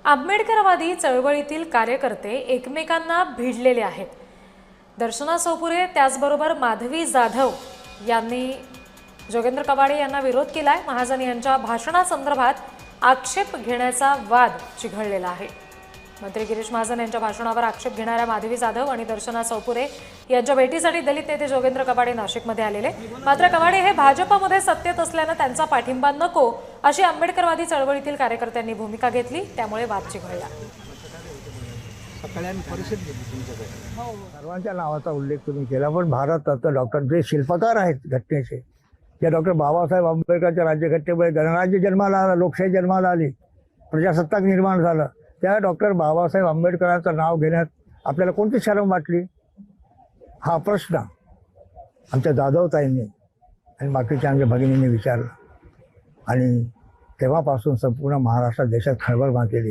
आंबेडकरवादी चळवळीतील कार्यकर्ते एकमेकांना भिडलेले आहेत। दर्शना सोपुरे त्याचबरोबर माधवी जाधव यांनी जोगेंद्र कवाडे यांना विरोध केलाय। महाजन यांच्या भाषणासंदर्भात आक्षेप घेण्याचा वाद चिघळलेला आहे। मंत्री गिरीश महाजन यांच्या भाषणावर आक्षेप घेणाऱ्या माधवी जाधव आणि दर्शना सोपुरे यांच्या भेटीसाठी दलित नेते जोगेंद्र कवाडे नाशिकमध्ये आलेले। मात्र कवाडे हे भाजपमध्ये सत्तेत असल्याने त्यांचा पाठिंबा नको अशी आंबेडकरवादी चळवळीतील कार्यकर्त्यांनी भूमिका घेतली, त्यामुळे वाद चिघळला। सर्वांच्या नावाचा उल्लेख तुम्ही केला, पण भारताचं डॉक्टर जे शिल्पकार आहेत घटनेचे, ज्या डॉक्टर बाबासाहेब आंबेडकरच्या राज्यघटनेमुळे गणराज्य जन्माला आला, लोकशाही जन्माला आली, प्रजासत्ताक निर्माण झालं, त्या डॉक्टर बाबासाहेब आंबेडकरांचं नाव घेण्यात आपल्याला कोणती शरम वाटली? हा प्रश्न आमच्या जाधवताईंनी आणि बाकीच्या आमच्या भगिनींनी विचारला आणि तेव्हापासून संपूर्ण महाराष्ट्रात देशात खळबळ माजलेली।